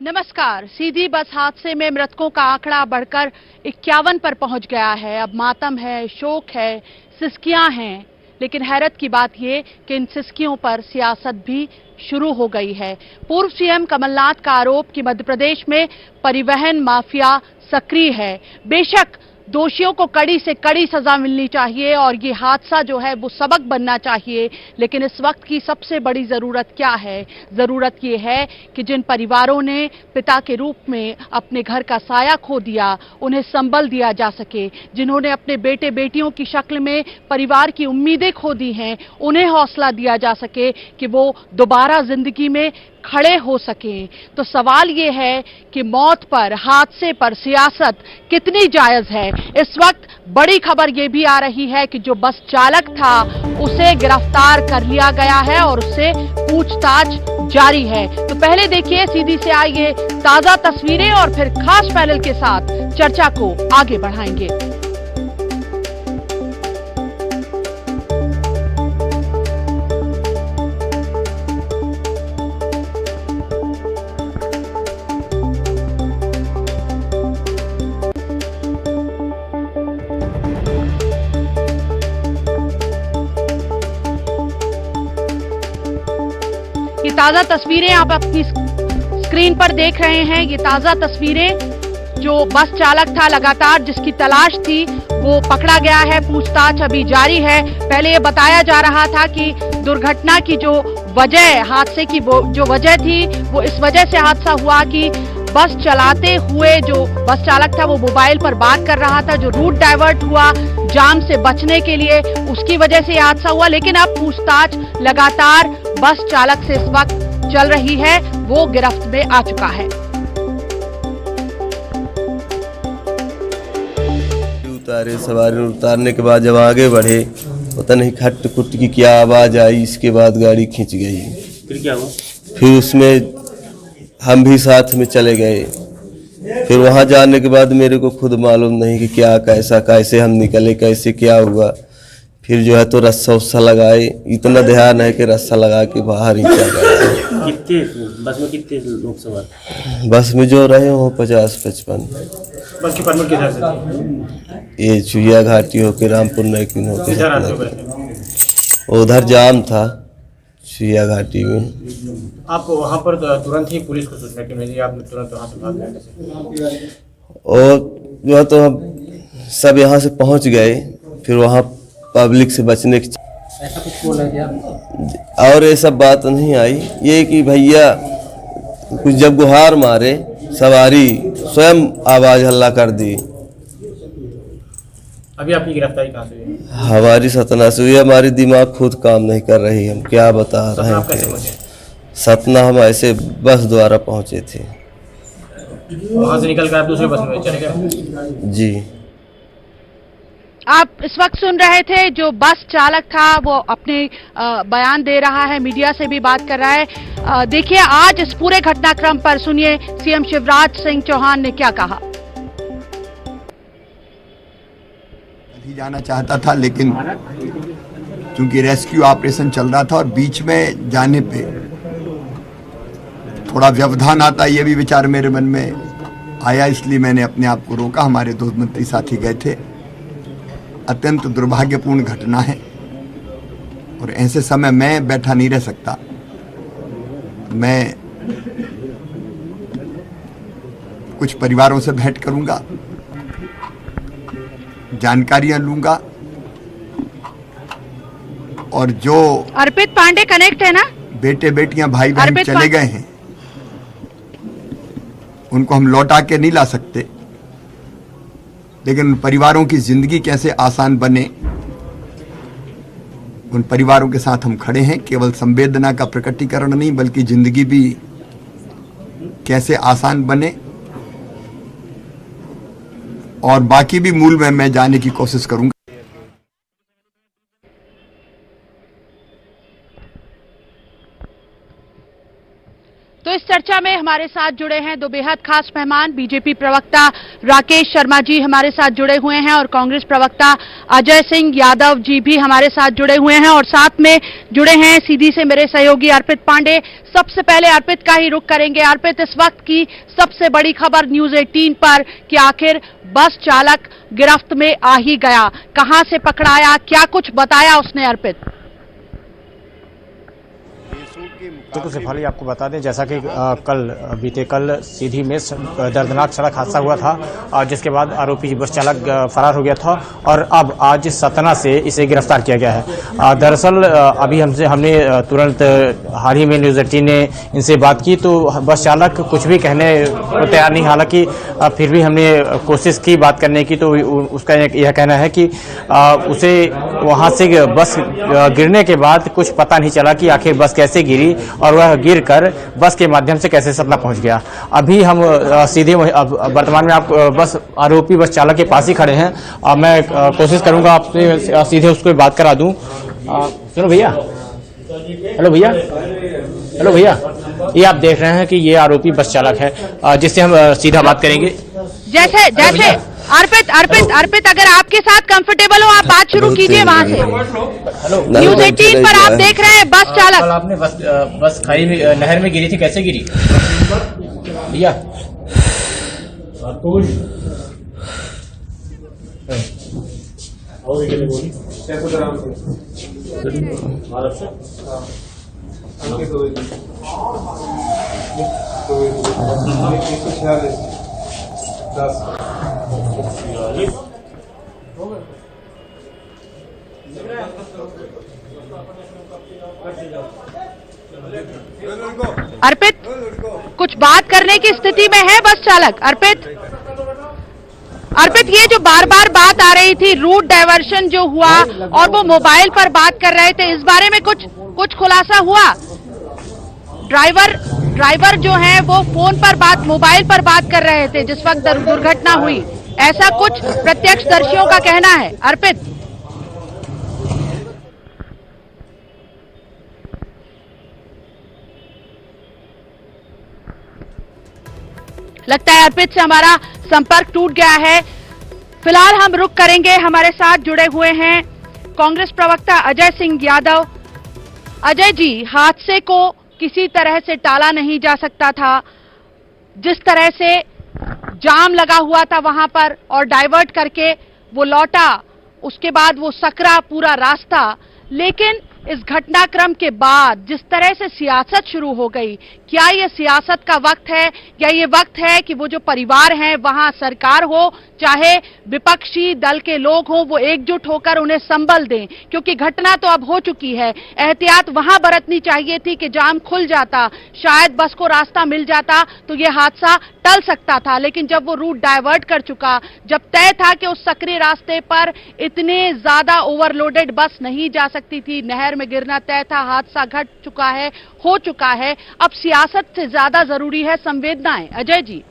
नमस्कार। सीधी बस हादसे में मृतकों का आंकड़ा बढ़कर 51 पर पहुंच गया है। अब मातम है, शोक है, सिसकियां हैं, लेकिन हैरत की बात यह कि इन सिसकियों पर सियासत भी शुरू हो गई है। पूर्व सीएम कमलनाथ का आरोप कि मध्य प्रदेश में परिवहन माफिया सक्रिय है। बेशक दोषियों को कड़ी से कड़ी सजा मिलनी चाहिए और ये हादसा जो है वो सबक बनना चाहिए, लेकिन इस वक्त की सबसे बड़ी जरूरत क्या है? जरूरत ये है कि जिन परिवारों ने पिता के रूप में अपने घर का साया खो दिया, उन्हें संबल दिया जा सके। जिन्होंने अपने बेटे बेटियों की शक्ल में परिवार की उम्मीदें खो दी हैं, उन्हें हौसला दिया जा सके कि वो दोबारा जिंदगी में खड़े हो सकें। तो सवाल ये है कि मौत पर, हादसे पर सियासत कितनी जायज है? इस वक्त बड़ी खबर यह भी आ रही है कि जो बस चालक था उसे गिरफ्तार कर लिया गया है और उससे पूछताछ जारी है। तो पहले देखिए सीधी से आई ये ताजा तस्वीरें और फिर खास पैनल के साथ चर्चा को आगे बढ़ाएंगे। ये ताजा तस्वीरें आप अपनी स्क्रीन पर देख रहे हैं। ये ताजा तस्वीरें, जो बस चालक था लगातार जिसकी तलाश थी वो पकड़ा गया है, पूछताछ अभी जारी है। पहले ये बताया जा रहा था कि दुर्घटना की जो वजह, हादसे की जो वजह थी वो इस वजह से हादसा हुआ कि बस चलाते हुए जो बस चालक था वो मोबाइल पर बात कर रहा था। जो रूट डाइवर्ट हुआ जाम से बचने के लिए, उसकी वजह से यह हादसा हुआ। लेकिन अब पूछताछ लगातार बस चालक से इस वक्त चल रही है, वो गिरफ्त में आ चुका है। उतारे, सवारी उतारने के बाद जब आगे बढ़े, पता नहीं खट खुट की क्या आवाज आई, इसके बाद गाड़ी खींच गई। फिर क्या हुआ? फिर उसमें हम भी साथ में चले गए। फिर वहां जाने के बाद मेरे को खुद मालूम नहीं कि क्या कैसे हम निकले, कैसे क्या हुआ। फिर जो है तो रस्सा उस्सा लगाए, इतना ध्यान है कि रस्सा लगा के बाहर ही चल गए। कितने बस में कितने लोग सवार? बस में जो रहे हो 50-55। बस की परमिट किधर से थी? ये चुहिया घाटी होके रामपुर नैकिन होके उधर जाम था चुहिया घाटी में। आप वहाँ पर तुरंत ही पुलिस को सूचना क्यों नहीं दी? आपने तुरंत वहाँ से भाग गए? और जो है तो हम सब यहाँ से पहुँच गए। फिर वहाँ पब्लिक से बचने की ऐसा कुछ बोला क्या? और ये सब बात नहीं आई। ये कि भैया कुछ जब गुहार मारे, सवारी स्वयं आवाज हल्ला कर दी। अभी आपकी गिरफ्तारी कहाँ से हुई? हमारी सतना से हुई। हमारी दिमाग खुद काम नहीं कर रही, हम क्या बता रहे आप कैसे हैं। पहुंचे? सतना हम ऐसे बस द्वारा पहुंचे थे। वहाँ से निकल कर आप दूसरे बस में चले गए? जी। आप इस वक्त सुन रहे थे जो बस चालक था वो अपने बयान दे रहा है, मीडिया से भी बात कर रहा है। देखिए आज इस पूरे घटनाक्रम पर सुनिए सीएम शिवराज सिंह चौहान ने क्या कहा। जाना चाहता था, लेकिन चूंकि रेस्क्यू ऑपरेशन चल रहा था और बीच में जाने पे थोड़ा व्यवधान आता, ये भी विचार मेरे मन में आया, इसलिए मैंने अपने आप को रोका। हमारे दो मंत्री साथी गए थे। अत्यंत दुर्भाग्यपूर्ण घटना है और ऐसे समय मैं बैठा नहीं रह सकता। मैं कुछ परिवारों से भेंट करूंगा, जानकारियां लूंगा और जो अर्पित पांडे कनेक्ट है ना, बेटे बेटियां भाई बहन चले गए हैं उनको हम लौटा के नहीं ला सकते, लेकिन उन परिवारों की जिंदगी कैसे आसान बने, उन परिवारों के साथ हम खड़े हैं। केवल संवेदना का प्रकटीकरण नहीं बल्कि जिंदगी भी कैसे आसान बने, और बाकी भी मूल में मैं जाने की कोशिश करूंगा। तो इस चर्चा में हमारे साथ जुड़े हैं दो बेहद खास मेहमान। बीजेपी प्रवक्ता राकेश शर्मा जी हमारे साथ जुड़े हुए हैं और कांग्रेस प्रवक्ता अजय सिंह यादव जी भी हमारे साथ जुड़े हुए हैं और साथ में जुड़े हैं सीधी से मेरे सहयोगी अर्पित पांडे। सबसे पहले अर्पित का ही रुख करेंगे। अर्पित, इस वक्त की सबसे बड़ी खबर न्यूज 18 पर कि आखिर बस चालक गिरफ्त में आ ही गया, कहां से पकड़ाया, क्या कुछ बताया उसने? अर्पित बिल्कुल शेफाली, आपको बता दें जैसा कि बीते कल सीधी में दर्दनाक सड़क हादसा हुआ था जिसके बाद आरोपी बस चालक फरार हो गया था और अब आज सतना से इसे गिरफ्तार किया गया है। दरअसल अभी हमने तुरंत हाल ही में न्यूज़ 18 ने इनसे बात की तो बस चालक कुछ भी कहने को तैयार नहीं। हालांकि फिर भी हमने कोशिश की बात करने की तो उसका यह कहना है कि उसे वहाँ से बस गिरने के बाद कुछ पता नहीं चला कि आखिर बस कैसे गिरी और वह गिरकर बस के माध्यम से कैसे सतना पहुंच गया। अभी हम सीधे वर्तमान में आप आरोपी बस चालक के पास ही खड़े हैं। मैं कोशिश करूंगा आपसे सीधे उसको बात करा दूं। सुनो भैया, हेलो भैया, हेलो भैया, ये आप देख रहे हैं कि ये आरोपी बस चालक है जिससे हम सीधा बात करेंगे। जैसे अर्पित अगर आपके साथ कंफर्टेबल हो आप बात शुरू कीजिए वहां से। न्यूज 18 पर आप देख रहे हैं बस चालक। कल आपने बस खाई में नहर में गिरी थी, कैसे गिरी भैया? अर्पित कुछ बात करने की स्थिति में है बस चालक? अर्पित, ये जो बार बार बात आ रही थी रूट डायवर्शन जो हुआ और वो मोबाइल पर बात कर रहे थे, इस बारे में कुछ खुलासा हुआ? ड्राइवर जो है वो फोन पर मोबाइल पर बात कर रहे थे जिस वक्त दुर्घटना हुई, ऐसा कुछ प्रत्यक्षदर्शियों का कहना है। अर्पित, लगता है अर्पित से हमारा संपर्क टूट गया है। फिलहाल हम रुक करेंगे। हमारे साथ जुड़े हुए हैं कांग्रेस प्रवक्ता अजय सिंह यादव। अजय जी, हादसे को किसी तरह से टाला नहीं जा सकता था। जिस तरह से जाम लगा हुआ था वहां पर और डाइवर्ट करके वो लौटा, उसके बाद वो सकरा पूरा रास्ता, लेकिन इस घटनाक्रम के बाद जिस तरह से सियासत शुरू हो गई, क्या ये सियासत का वक्त है या ये वक्त है कि वो जो परिवार हैं वहां सरकार हो चाहे विपक्षी दल के लोग हों वो एकजुट होकर उन्हें संबल दें? क्योंकि घटना तो अब हो चुकी है। एहतियात वहां बरतनी चाहिए थी कि जाम खुल जाता, शायद बस को रास्ता मिल जाता तो ये हादसा टल सकता था, लेकिन जब वो रूट डाइवर्ट कर चुका, जब तय था कि उस सकरी रास्ते पर इतने ज्यादा ओवरलोडेड बस नहीं जा सकती थी, नहर में गिरना तय था, हादसा हो चुका है। अब सियासत से ज्यादा जरूरी है संवेदनाएं। अजय जी,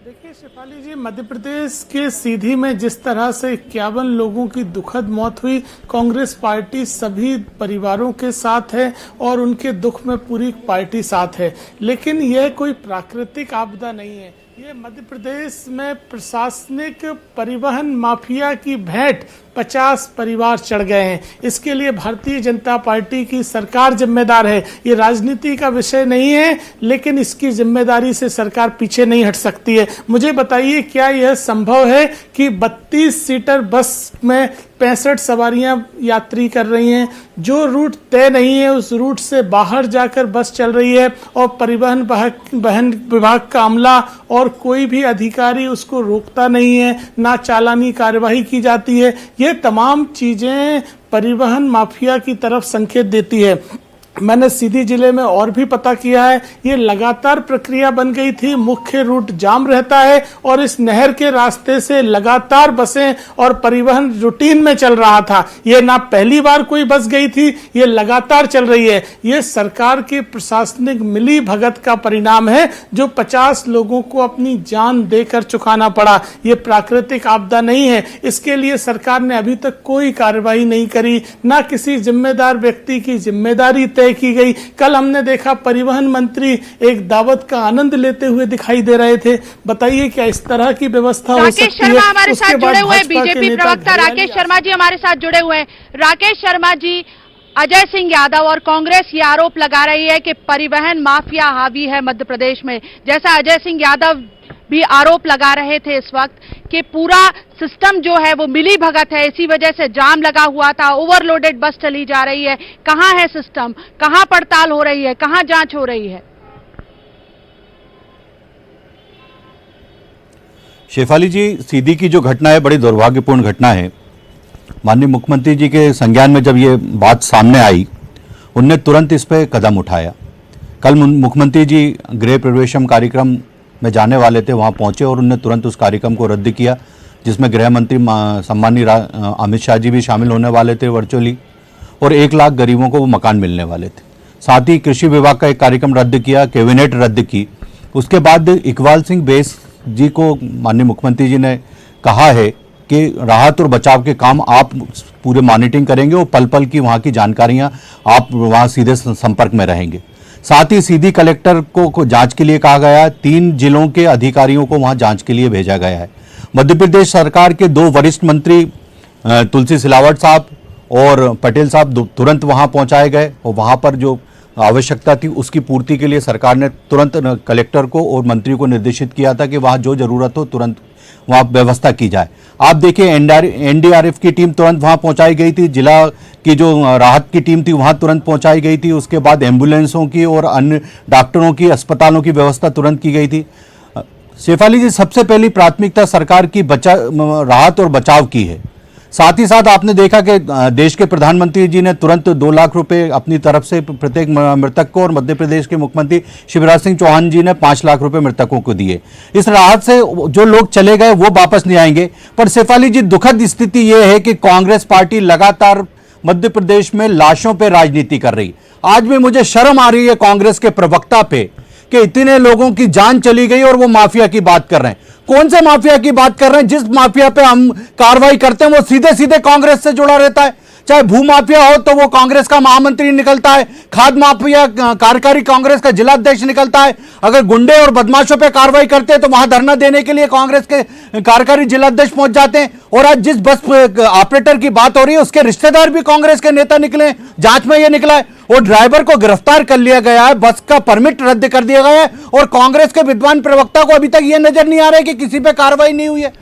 देखिए शेफाली जी, मध्य प्रदेश के सीधी में जिस तरह से 51 लोगों की दुखद मौत हुई, कांग्रेस पार्टी सभी परिवारों के साथ है और उनके दुख में पूरी पार्टी साथ है। लेकिन यह कोई प्राकृतिक आपदा नहीं है, ये मध्य प्रदेश में प्रशासनिक परिवहन माफिया की भेंट 50 परिवार चढ़ गए हैं। इसके लिए भारतीय जनता पार्टी की सरकार जिम्मेदार है। ये राजनीति का विषय नहीं है, लेकिन इसकी जिम्मेदारी से सरकार पीछे नहीं हट सकती है। मुझे बताइए, क्या यह संभव है कि 32 सीटर बस में 65 सवारियां यात्री कर रही हैं? जो रूट तय नहीं है उस रूट से बाहर जाकर बस चल रही है और परिवहन विभाग का अमला और कोई भी अधिकारी उसको रोकता नहीं है, ना चालानी कार्यवाही की जाती है। ये तमाम चीजें परिवहन माफिया की तरफ संकेत देती है। मैंने सीधी जिले में और भी पता किया है, ये लगातार प्रक्रिया बन गई थी। मुख्य रूट जाम रहता है और इस नहर के रास्ते से लगातार बसें और परिवहन रूटीन में चल रहा था। ये ना पहली बार कोई बस गई थी, ये लगातार चल रही है। ये सरकार की प्रशासनिक मिली भगत का परिणाम है, जो 50 लोगों को अपनी जान देकर चुकाना पड़ा। ये प्राकृतिक आपदा नहीं है। इसके लिए सरकार ने अभी तक कोई कार्रवाई नहीं करी, ना किसी जिम्मेदार व्यक्ति की जिम्मेदारी तय की गई। कल हमने देखा परिवहन मंत्री एक दावत का आनंद लेते हुए दिखाई दे रहे थे। बताइए क्या इस तरह की व्यवस्था हो सकती है? राकेश शर्मा हमारे साथ जुड़े हुए हैं, बीजेपी प्रवक्ता राकेश शर्मा जी हमारे साथ जुड़े हुए हैं। राकेश शर्मा जी, अजय सिंह यादव और कांग्रेस ये आरोप लगा रही है कि परिवहन माफिया हावी है मध्य प्रदेश में, जैसा अजय सिंह यादव भी आरोप लगा रहे थे इस वक्त कि पूरा सिस्टम जो है वो मिली भगत है, इसी वजह से जाम लगा हुआ था, ओवरलोडेड बस चली जा रही है। कहां है सिस्टम, कहां पड़ताल हो रही है, कहां जांच हो रही है? शेफाली जी, सीधी की जो घटना है बड़ी दुर्भाग्यपूर्ण घटना है। माननीय मुख्यमंत्री जी के संज्ञान में जब ये बात सामने आई, उनने तुरंत इस पर कदम उठाया। कल मुख्यमंत्री जी गृह प्रवेशम कार्यक्रम में जाने वाले थे, वहां पहुंचे और उन्होंने तुरंत उस कार्यक्रम को रद्द किया, जिसमें गृह मंत्री सम्मानीय अमित शाह जी भी शामिल होने वाले थे वर्चुअली, और 1 लाख गरीबों को वो मकान मिलने वाले थे। साथ ही कृषि विभाग का एक कार्यक्रम रद्द किया, कैबिनेट रद्द की। उसके बाद इकबाल सिंह बेस जी को माननीय मुख्यमंत्री जी ने कहा है कि राहत और बचाव के काम आप पूरे मॉनिटरिंग करेंगे और पल पल की वहाँ की जानकारियाँ आप वहाँ सीधे संपर्क में रहेंगे। साथ ही सीधी कलेक्टर को जांच के लिए कहा गया है। 3 जिलों के अधिकारियों को वहां जांच के लिए भेजा गया है। मध्य प्रदेश सरकार के 2 वरिष्ठ मंत्री तुलसी सिलावट साहब और पटेल साहब तुरंत वहां पहुंचाए गए और वहां पर जो आवश्यकता थी उसकी पूर्ति के लिए सरकार ने तुरंत कलेक्टर को और मंत्री को निर्देशित किया था कि वहां जो जरूरत हो तुरंत वहां व्यवस्था की जाए। आप देखिए, एनडीआरएफ की टीम तुरंत वहां पहुंचाई गई थी, जिला की जो राहत की टीम थी वहां तुरंत पहुंचाई गई थी। उसके बाद एम्बुलेंसों की और अन्य डॉक्टरों की, अस्पतालों की व्यवस्था तुरंत की गई थी। शेफाली जी, सबसे पहली प्राथमिकता सरकार की राहत और बचाव की है। साथ ही साथ आपने देखा कि देश के प्रधानमंत्री जी ने तुरंत 2 लाख रुपए अपनी तरफ से प्रत्येक मृतक को, और मध्य प्रदेश के मुख्यमंत्री शिवराज सिंह चौहान जी ने 5 लाख रुपए मृतकों को दिए। इस राहत से जो लोग चले गए वो वापस नहीं आएंगे। पर शेफाली जी, दुखद स्थिति यह है कि कांग्रेस पार्टी लगातार मध्य प्रदेश में लाशों पर राजनीति कर रही। आज भी मुझे शर्म आ रही है कांग्रेस के प्रवक्ता पे कि इतने लोगों की जान चली गई और वो माफिया की बात कर रहे हैं। कौन से माफिया की बात कर रहे हैं? जिस माफिया पे हम कार्रवाई करते हैं वो सीधे सीधे कांग्रेस से जुड़ा रहता है। चाहे भू माफिया हो तो वो कांग्रेस का महामंत्री निकलता है, खाद माफिया कार्यकारी कांग्रेस का जिला अध्यक्ष निकलता है। अगर गुंडे और बदमाशों पे कार्रवाई करते हैं तो वहां धरना देने के लिए कांग्रेस के कार्यकारी जिला अध्यक्ष पहुंच जाते हैं। और आज जिस बस ऑपरेटर की बात हो रही है उसके रिश्तेदार भी कांग्रेस के नेता निकले, जांच में यह निकला है। और ड्राइवर को गिरफ्तार कर लिया गया है, बस का परमिट रद्द कर दिया गया है, और कांग्रेस के विद्वान प्रवक्ता को अभी तक यह नजर नहीं आ रहा है कि किसी पे कार्रवाई नहीं हुई है।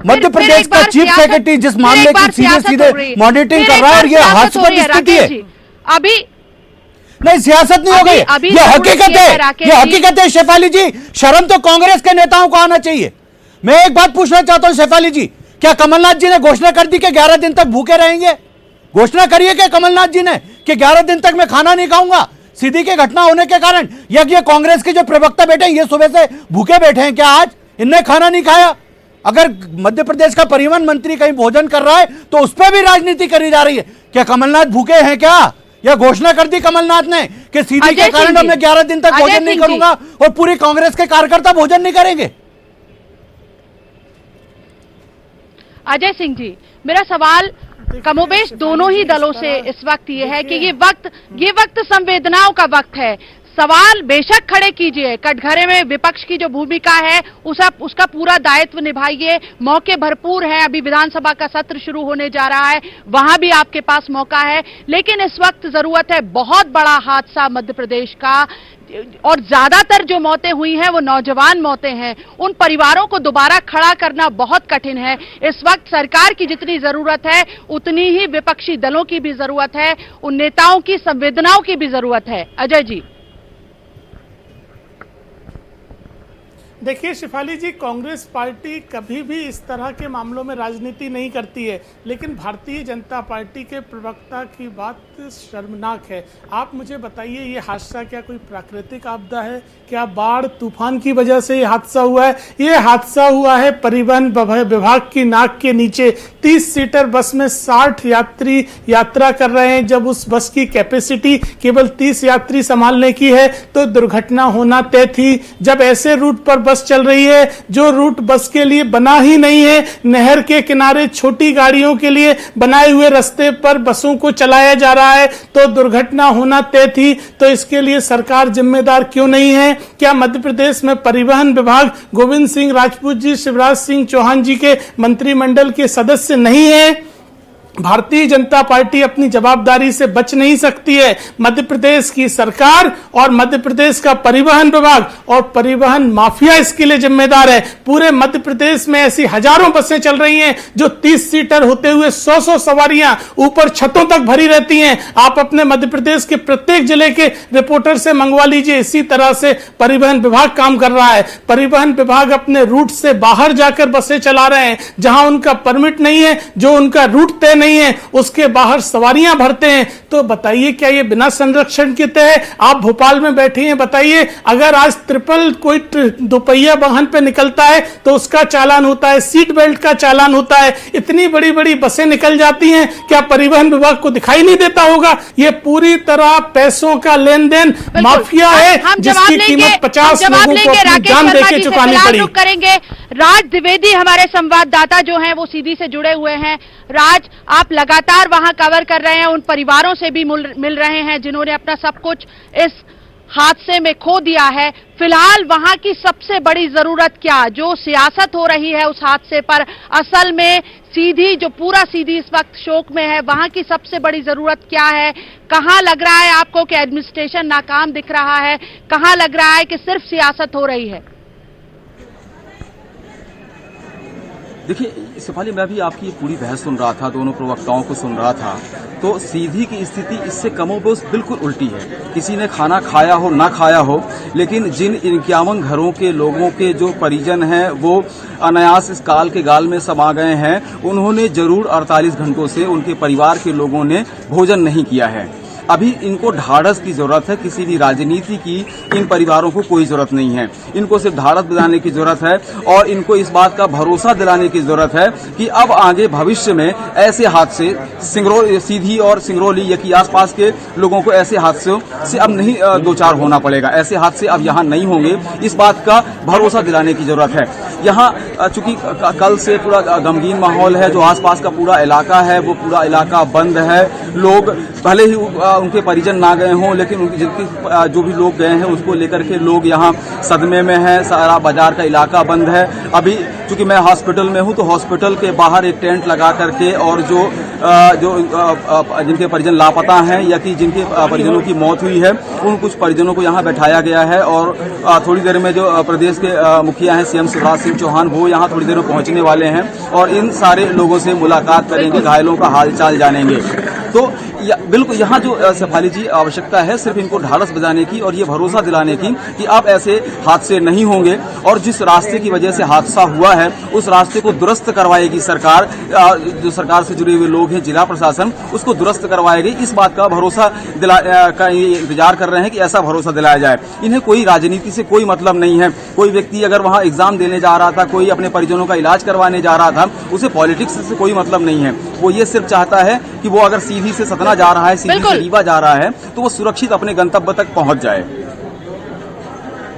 मध्य प्रदेश का चीफ सेक्रेटरी जिस मामले की सीधे सीधे मॉनिटरिंग कर रहा है, और यह हास्यास्पद स्थिति है। अभी नहीं, सियासत नहीं हो गई, यह हकीकत है, यह हकीकत है। शेफाली जी, शर्म तो कांग्रेस के नेताओं को आना चाहिए। मैं एक बात पूछना चाहता हूं शेफाली जी, क्या कमलनाथ जी ने घोषणा कर दी कि 11 दिन तक भूखे रहेंगे? घोषणा करिए क्या कमलनाथ जी ने कि 11 दिन तक मैं खाना नहीं खाऊंगा सीधी की घटना होने के कारण? या ये कांग्रेस के जो प्रवक्ता बैठे ये सुबह से भूखे बैठे हैं क्या? आज इनने खाना नहीं खाया? अगर मध्य प्रदेश का परिवहन मंत्री कहीं भोजन कर रहा है तो उस पर भी राजनीति करी जा रही है। क्या कमलनाथ भूखे हैं क्या? यह घोषणा कर दी कमलनाथ ने कि सीधी के कारण मैं 11 दिन तक भोजन नहीं करूंगा और पूरी कांग्रेस के कार्यकर्ता भोजन नहीं करेंगे। अजय सिंह जी, मेरा सवाल कमोबेश दोनों ही दलों से इस वक्त ये है कि ये वक्त संवेदनाओं का वक्त है। सवाल बेशक खड़े कीजिए, कटघरे में विपक्ष की जो भूमिका है उसका पूरा दायित्व निभाइए। मौके भरपूर हैं, अभी विधानसभा का सत्र शुरू होने जा रहा है, वहां भी आपके पास मौका है। लेकिन इस वक्त जरूरत है, बहुत बड़ा हादसा मध्य प्रदेश का, और ज्यादातर जो मौतें हुई हैं वो नौजवान मौतें हैं। उन परिवारों को दोबारा खड़ा करना बहुत कठिन है। इस वक्त सरकार की जितनी जरूरत है उतनी ही विपक्षी दलों की भी जरूरत है, उन नेताओं की संवेदनाओं की भी जरूरत है। अजय जी। देखिए शिफाली जी, कांग्रेस पार्टी कभी भी इस तरह के मामलों में राजनीति नहीं करती है, लेकिन भारतीय जनता पार्टी के प्रवक्ता की बात शर्मनाक है। आप मुझे बताइए, ये हादसा क्या कोई प्राकृतिक आपदा है? क्या बाढ़ तूफान की वजह से ये हादसा हुआ है? ये हादसा हुआ है परिवहन विभाग की नाक के नीचे। 30 सीटर बस में 60 यात्री यात्रा कर रहे हैं। जब उस बस की कैपेसिटी केवल 30 यात्री संभालने की है तो दुर्घटना होना तय थी। जब ऐसे रूट पर बस चल रही है जो रूट बस के लिए बना ही नहीं है, नहर के किनारे छोटी गाड़ियों के लिए बनाए हुए रास्ते पर बसों को चलाया जा रहा है, तो दुर्घटना होना तय थी। तो इसके लिए सरकार जिम्मेदार क्यों नहीं है? क्या मध्य प्रदेश में परिवहन विभाग गोविंद सिंह राजपूत जी, शिवराज सिंह चौहान जी के मंत्रिमंडल के सदस्य नहीं है? भारतीय जनता पार्टी अपनी जवाबदारी से बच नहीं सकती है। मध्य प्रदेश की सरकार और मध्य प्रदेश का परिवहन विभाग और परिवहन माफिया इसके लिए जिम्मेदार है। पूरे मध्य प्रदेश में ऐसी हजारों बसें चल रही हैं जो 30 सीटर होते हुए 100 सवारियां ऊपर छतों तक भरी रहती हैं। आप अपने मध्य प्रदेश के प्रत्येक जिले के रिपोर्टर से मंगवा लीजिए, इसी तरह से परिवहन विभाग काम कर रहा है। परिवहन विभाग अपने रूट से बाहर जाकर बसें चला रहे हैं, जहां उनका परमिट नहीं है, जो उनका रूट तय नहीं है, उसके बाहर सवारियां भरते हैं। तो बताइए, क्या ये बिना संरक्षण के तय है? आप भोपाल में बैठे हैं, बताइए, अगर आज ट्रिपल कोई दोपहिया वाहन पे निकलता है तो उसका चालान होता है, सीट बेल्ट का चालान होता है। इतनी बड़ी बड़ी बसें निकल जाती हैं, क्या परिवहन विभाग को दिखाई नहीं देता होगा? ये पूरी तरह पैसों का लेन देन माफिया है, जिसकी कीमत 50 लोगों को अपनी जान देके चुकानी पड़ी। करेंगे राज द्विवेदी, हमारे संवाददाता जो हैं वो सीधी से जुड़े हुए हैं। राज, आप लगातार वहां कवर कर रहे हैं, उन परिवारों से भी मिल रहे हैं जिन्होंने अपना सब कुछ इस हादसे में खो दिया है। फिलहाल वहां की सबसे बड़ी जरूरत क्या, जो सियासत हो रही है उस हादसे पर, असल में सीधी जो पूरा सीधी इस वक्त शोक में है, वहां की सबसे बड़ी जरूरत क्या है? कहां लग रहा है आपको कि एडमिनिस्ट्रेशन नाकाम दिख रहा है? कहां लग रहा है कि सिर्फ सियासत हो रही है? देखिए शिफाली, मैं भी आपकी पूरी बहस सुन रहा था, दोनों प्रवक्ताओं को सुन रहा था, तो सीधी की स्थिति इससे कमोबेश बिल्कुल उल्टी है। किसी ने खाना खाया हो ना खाया हो, लेकिन जिन 51 घरों के लोगों के जो परिजन हैं वो अनायास इस काल के गाल में समा गए हैं, उन्होंने जरूर 48 घंटों से उनके परिवार के लोगों ने भोजन नहीं किया है। अभी इनको ढाढ़स की जरूरत है, किसी भी राजनीति की इन परिवारों को कोई जरूरत नहीं है। इनको सिर्फ ढाढ़स दिलाने की जरूरत है और इनको इस बात का भरोसा दिलाने की जरूरत है कि अब आगे भविष्य में ऐसे हादसे सीधी और सिंगरौली या कि आसपास के लोगों को ऐसे हादसों से अब नहीं दो चार होना पड़ेगा। ऐसे हादसे अब यहाँ नहीं होंगे, इस बात का भरोसा दिलाने की जरूरत है। यहाँ चूंकि कल से पूरा गमगीन माहौल है, जो आसपास का पूरा इलाका है वो पूरा इलाका बंद है। लोग भले ही उनके परिजन ना गए हों, लेकिन जिनके जो भी लोग गए हैं उसको लेकर के लोग यहाँ सदमे में हैं। सारा बाजार का इलाका बंद है। अभी चूंकि मैं हॉस्पिटल में हूँ तो हॉस्पिटल के बाहर एक टेंट लगा करके और जो जिनके परिजन लापता हैं या कि जिनके परिजनों की मौत हुई है उन कुछ परिजनों को यहाँ बैठाया गया है। और थोड़ी देर में जो प्रदेश के मुखिया हैं सीएम शिवराज सिंह चौहान, वो यहाँ थोड़ी देर में पहुंचने वाले हैं और इन सारे लोगों से मुलाकात करेंगे, घायलों का हालचाल जानेंगे। तो बिल्कुल यहाँ जो शिफाली जी आवश्यकता है सिर्फ इनको ढाढ़स बजाने की और ये भरोसा दिलाने की कि अब ऐसे हादसे नहीं होंगे और जिस रास्ते की वजह से हादसा हुआ है उस रास्ते को दुरुस्त करवाएगी सरकार। जो सरकार से जुड़े हुए लोग हैं, जिला प्रशासन, उसको दुरुस्त करवाएगी। इस बात का भरोसा का ये इंतजार कर रहे हैं कि ऐसा भरोसा दिलाया जाए। इन्हें कोई राजनीति से कोई मतलब नहीं है। कोई व्यक्ति अगर वहाँ एग्जाम देने जा रहा था, कोई अपने परिजनों का इलाज करवाने जा रहा था, उसे पॉलिटिक्स से कोई मतलब नहीं है। वो ये सिर्फ चाहता है कि वो अगर सीधी से सतना जा रहा है, सीधी से रीवा जा रहा है, तो वो सुरक्षित अपने गंतव्य तक पहुंच जाए।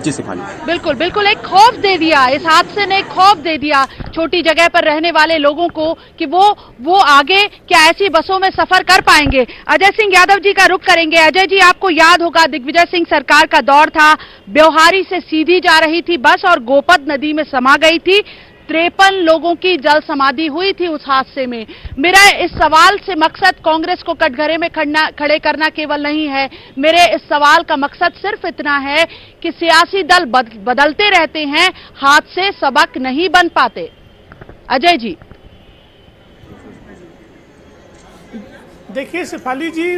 जी शिफाली, बिल्कुल बिल्कुल एक खौफ दे दिया, इस हादसे ने खौफ दे दिया छोटी जगह पर रहने वाले लोगों को कि वो आगे क्या ऐसी बसों में सफर कर पाएंगे। अजय सिंह यादव जी का रुख करेंगे। अजय जी, आपको याद होगा दिग्विजय सिंह सरकार का दौर था, ब्योहारी से सीधी जा रही थी बस और गोपद नदी में समा गई थी। 53 लोगों की जल समाधि हुई थी उस हादसे में। मेरा इस सवाल से मकसद कांग्रेस को कटघरे में खड़े करना केवल नहीं है। मेरे इस सवाल का मकसद सिर्फ इतना है कि सियासी दल बदलते रहते हैं, हादसे सबक नहीं बन पाते। अजय जी, देखिए शिफाली जी,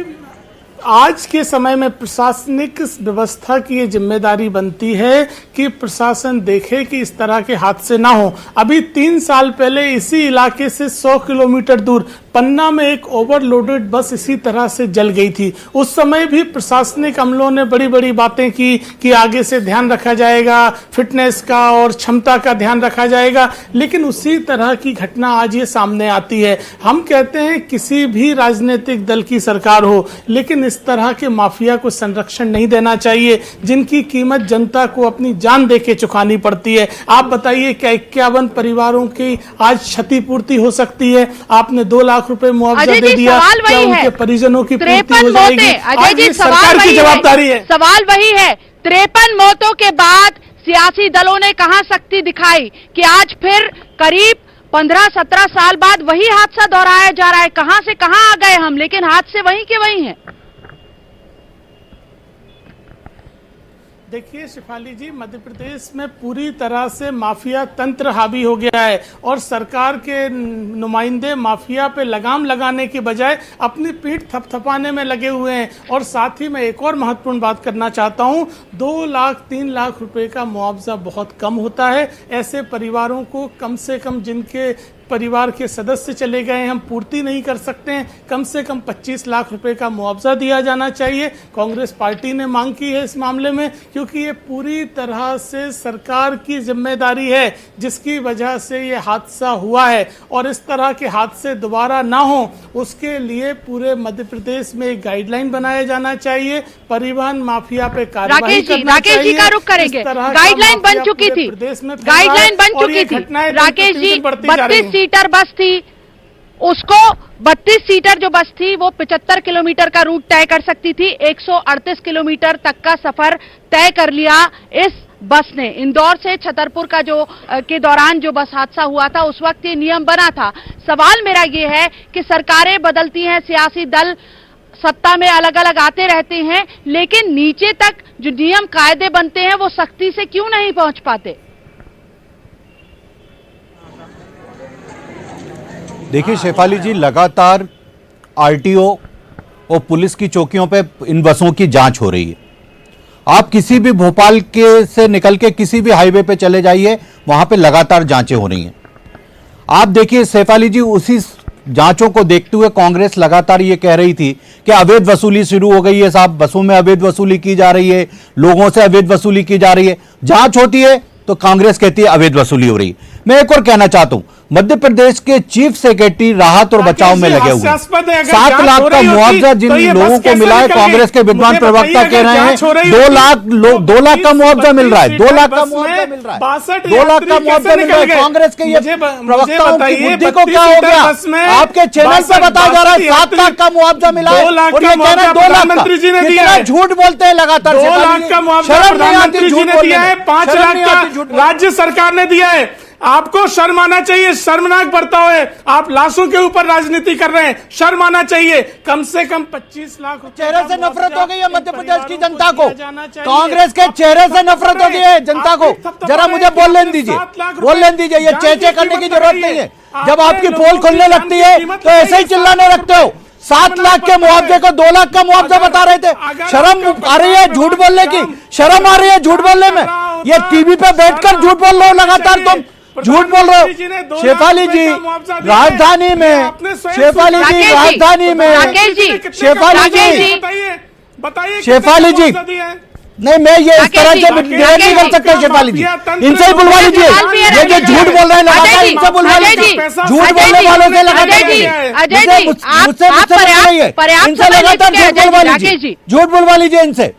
आज के समय में प्रशासनिक व्यवस्था की ये जिम्मेदारी बनती है कि प्रशासन देखे कि इस तरह के हादसे ना हो। अभी 3 साल पहले इसी इलाके से 100 किलोमीटर दूर पन्ना में एक ओवरलोडेड बस इसी तरह से जल गई थी। उस समय भी प्रशासनिक अमलों ने बड़ी बड़ी बातें की कि आगे से ध्यान रखा जाएगा, फिटनेस का और क्षमता का ध्यान रखा जाएगा, लेकिन उसी तरह की घटना आज ये सामने आती है। हम कहते हैं किसी भी राजनीतिक दल की सरकार हो, लेकिन इस तरह के माफिया को संरक्षण नहीं देना चाहिए, जिनकी कीमत जनता को अपनी जान देके चुकानी पड़ती है। आप बताइए क्या 51 परिवारों की आज क्षतिपूर्ति हो सकती है? आपने 2 लाख रुपए मुआवजा दे दिया, क्या उनके परिजनों की पूर्ति हो जाएगी? अजय जी, सरकार की जवाबदारी है। सवाल वही है, 53 मौतों के बाद सियासी दलों ने कहां शक्ति दिखाई कि आज फिर करीब 15-17 साल बाद वही हादसा दोहराया जा रहा है। कहां से कहां आ गए हम, लेकिन हादसे वहीं के वहीं हैं। देखिए शिफाली जी, मध्य प्रदेश में पूरी तरह से माफिया तंत्र हावी हो गया है और सरकार के नुमाइंदे माफिया पे लगाम लगाने की बजाय अपनी पीठ थपथपाने में लगे हुए हैं। और साथ ही मैं एक और महत्वपूर्ण बात करना चाहता हूं, 2 लाख 3 लाख रुपए का मुआवजा बहुत कम होता है। ऐसे परिवारों को कम से कम, जिनके परिवार के सदस्य चले गए हम पूर्ति नहीं कर सकते हैं, कम से कम 25 लाख रुपए का मुआवजा दिया जाना चाहिए। कांग्रेस पार्टी ने मांग की है इस मामले में, क्योंकि ये पूरी तरह से सरकार की जिम्मेदारी है जिसकी वजह से ये हादसा हुआ है। और इस तरह के हादसे दोबारा ना हो, उसके लिए पूरे मध्य प्रदेश में एक गाइडलाइन बनाया जाना चाहिए। परिवहन माफिया पे कार्रवाई करना चाहिए। राकेश जी का रुख करेंगे। गाइडलाइन बन चुकी थी, गाइडलाइन बन चुकी थी। राकेश जी, 32 सीटर बस थी, उसको 32 सीटर जो बस थी वो 75 किलोमीटर का रूट तय कर सकती थी। 138 किलोमीटर तक का सफर तय कर लिया इस बस ने। इंदौर से छतरपुर का जो के दौरान जो बस हादसा हुआ था, उस वक्त ये नियम बना था। सवाल मेरा ये है कि सरकारें बदलती हैं, सियासी दल सत्ता में अलग अलग आते रहते हैं, लेकिन नीचे तक जो नियम कायदे बनते हैं वो सख्ती से क्यों नहीं पहुंच पाते? देखिए शेफाली जी, लगातार आरटीओ और पुलिस की चौकियों पे इन बसों की जांच हो रही है। आप किसी भी भोपाल के से निकल के किसी भी हाईवे पे चले जाइए, वहां पे लगातार जांचें हो रही हैं। आप देखिए शेफाली जी, उसी जांचों को देखते हुए कांग्रेस लगातार ये कह रही थी कि अवैध वसूली शुरू हो गई है साहब, बसों में अवैध वसूली की जा रही है, लोगों से अवैध वसूली की जा रही है। जांच होती है तो कांग्रेस कहती है अवैध वसूली हो रही है। मैं एक और कहना चाहता हूं, मध्य प्रदेश के चीफ सेक्रेटरी राहत और बचाव में लगे हुए हैं। 7 लाख का मुआवजा जिन लोगों को मिला है, कांग्रेस के विद्वान प्रवक्ता कह रहे हैं 2 लाख का मुआवजा मिल रहा है। 2 लाख का मुआवजा मिल रहा है। 2 लाख का मुआवजा मिल रहा है। कांग्रेस के ये प्रवक्ताओं की बुद्धि को क्या हो गया? आपके चैनल पे बताया जा रहा है 7 लाख का मुआवजा मिला है और ये कह रहे हैं 2 लाख का। कितना झूठ बोलते हैं लगातार। 2 लाख का मुआवजा प्रधानमंत्री जी ने दिया है, 5 लाख का राज्य सरकार ने दिया है। आपको शर्म आना चाहिए, शर्मनाक बर्ताव है। आप लाशों के ऊपर राजनीति कर रहे हैं, शर्म आना चाहिए। कम से कम 25 लाख चेहरे से नफरत हो गई है मध्य प्रदेश की जनता को। कांग्रेस के चेहरे से नफरत हो गई है जनता को। जरा मुझे बोल लेने दीजिए, बोल लेने दीजिए। ये चेचे करने की जरूरत नहीं है। जब आपकी पोल खुलने लगती है तो ऐसे ही चिल्लाने लगते हो। 7 लाख के मुआवजे को 2 लाख का मुआवजा बता रहे थे। शर्म आ रही है झूठ बोलने की, शर्म आ रही है झूठ बोलने में। ये टीवी पे बैठकर झूठ बोल रहे हो लगातार, तुम झूठ बोल रहे हो। शेफाली जी, राजधानी में, शेफाली जी, राजधानी में, शेफाली जी, शेफाली जी, नहीं मैं ये इस तरह से नहीं कर सकता। शेफाली जी, इनसे ही बुलवा लीजिए। ये जो झूठ बोल रहे हैं लगातार, इनसे बुलवा लीजिए। झूठ बोलने वालों से लगातार मुझसे इनसे लगातार झूठ बुलवा लीजिए, झूठ बुलवा लीजिए इनसे।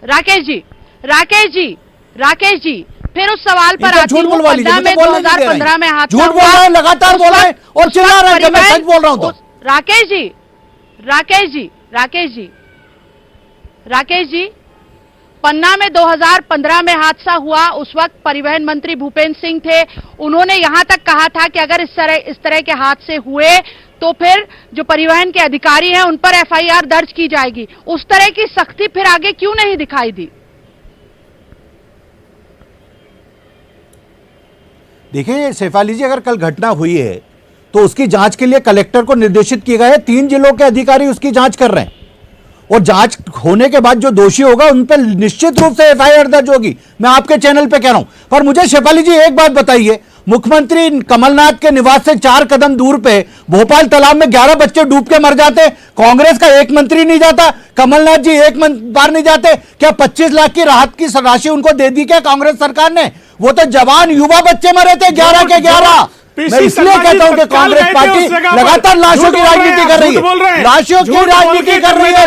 राकेश जी, राकेश जी, राकेश जी, फिर उस सवाल पर आती हूं। 2015 में हादसा झूठ बोल रहे हैं, लगातार बोल रहे हैं और चिल्ला रहे हैं जब मैं सच बोल रहा हूं तो। राकेश जी, राकेश जी, राकेश जी, राकेश जी, पन्ना में 2015 में हादसा हुआ, उस वक्त परिवहन मंत्री भूपेंद्र सिंह थे। उन्होंने यहां तक कहा था कि अगर इस तरह के हादसे हुए तो फिर जो परिवहन के अधिकारी हैं उन पर FIR दर्ज की जाएगी। उस तरह की सख्ती फिर आगे क्यों नहीं दिखाई दी? देखिए शेफाली जी, अगर कल घटना हुई है तो उसकी जांच के लिए कलेक्टर को निर्देशित किया गया है। 3 जिलों के अधिकारी उसकी जांच कर रहे हैं। और जांच होने के बाद जो दोषी होगा उन पर निश्चित रूप से एफआईआर दर्ज होगी। मैं आपके चैनल पे कह रहा हूं। पर मुझे शेफाली जी एक बात बताइए, मुख्यमंत्री कमलनाथ के निवास से 4 कदम दूर पे भोपाल तालाब में 11 बच्चे डूब के मर जाते, कांग्रेस का एक मंत्री नहीं जाता, कमलनाथ जी एक बार नहीं जाते। क्या 25 लाख की राहत की राशि उनको दे दी क्या कांग्रेस सरकार ने? वो तो जवान युवा बच्चे मरे थे 11 के 11। मैं इसलिए कहता हूं कि कांग्रेस पार्टी लगातार लाशों की राजनीति कर रही है, लाशों की राजनीति कर रही है,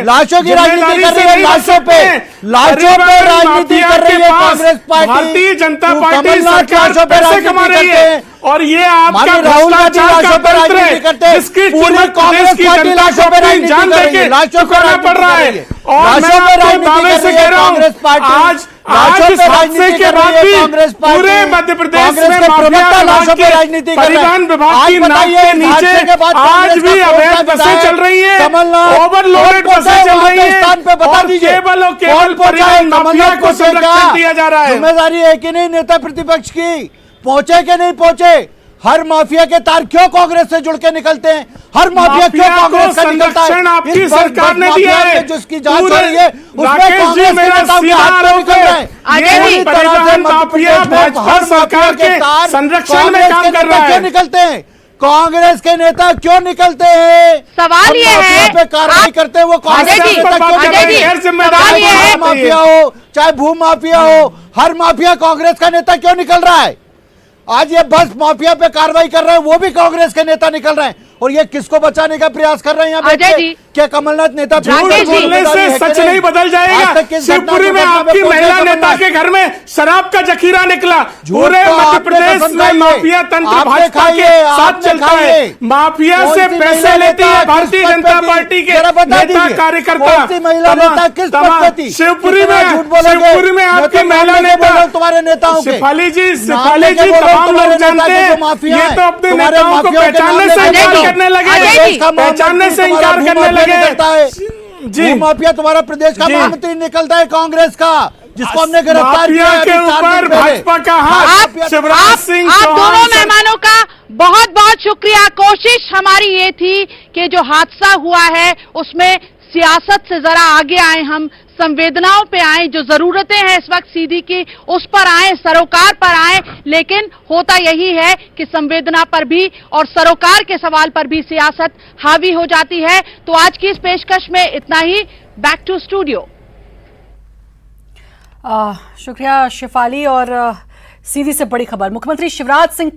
लाशों की राजनीति कर रही है, लाशों पे राजनीति कर रही है कांग्रेस पार्टी। भारतीय जनता पार्टी कमलनाथ लाशों पे राजनीति करते हैं और ये आपका राहुल गांधी लाशों पर राजनीति करते हैं, पूरी कांग्रेस पार्टी लाशों पर राजनीति कर रही है, लाशों पर पड़ रहा है, लाशों पर राजनीति कर रही है कांग्रेस पार्टी। लाशों पर राजनीति कर रही है कांग्रेस पार्टी, पूरे मध्य प्रदेश में माफिया लाशों पर राजनीति कर रही है। परिवहन विभाग की नाक के नीचे आज भी अवैध बसें चल रही हैं, ओवरलोडेड बसें चल रही हैं, बता दीजिए केवल और केवल परिवहन माफिया को संरक्षण दिया जा रहा है। जिम्मेदारी है कि नहीं नेता प्रतिपक्ष की? पहुंचे कि नहीं पहुंचे? हर माफिया के तार क्यों कांग्रेस से जुड़ के निकलते हैं? हर माफिया क्यों कांग्रेस का निकलता है? आपकी सरकार ने दिया है, जिसकी जांच हो रही है उसमें कांग्रेस के नेताओं के हाथ में निकल रहे हैं। ये परिवहन माफिया भाजपा सरकार के संरक्षण में काम कर रहा है। क्यों निकलते हैं कांग्रेस के नेता? क्यों निकलते हैं? सवाल ये है पे कार्रवाई करते हैं वो कांग्रेस के नेता क्यों निकलते हैं? सवाल ये है, माफिया हो चाहे भू माफिया हो, हर माफिया कांग्रेस का नेता क्यों निकल रहा है? आज ये बस माफिया पे कार्रवाई कर रहे हैं वो भी कांग्रेस के नेता निकल रहे हैं। और ये किसको बचाने का प्रयास कर रहे हैं यहाँ? क्या कमलनाथ नेता बोलने से सच नहीं बदल जाएगा? शिवपुरी में आपकी महिला नेता के घर में शराब का जखीरा निकला। पूरे मध्य प्रदेश में माफिया तंत्र भाजपा के साथ चलता है, माफिया से पैसे लेती है भारतीय जनता पार्टी के नेता कार्यकर्ता। शिवपुरी में आपकी महिला नेता, तुम्हारे नेताओं शेफाली जी तमाम लोग जानते हैं, ये तो अपने नेताओं को पहचानने से इनकार करने लगे, पहचानने से इनकार करने लगे। जी माफिया तुम्हारा प्रदेश का महामंत्री निकलता है कांग्रेस का, जिसको हमने गिरफ्तार किया है। के ऊपर भाजपा का हाथ। शिवराज सिंह आप दोनों मेहमानों का बहुत बहुत शुक्रिया। कोशिश हमारी ये थी कि जो हादसा हुआ है उसमें सियासत से जरा आगे आए, हम संवेदनाओं पे आए, जो जरूरतें हैं इस वक्त सीधी की उस पर आए, सरोकार पर आए। लेकिन होता यही है कि संवेदना पर भी और सरोकार के सवाल पर भी सियासत हावी हो जाती है। तो आज की इस पेशकश में इतना ही। Back to studio. शुक्रिया शेफाली। और सीधी से बड़ी खबर, मुख्यमंत्री शिवराज सिंह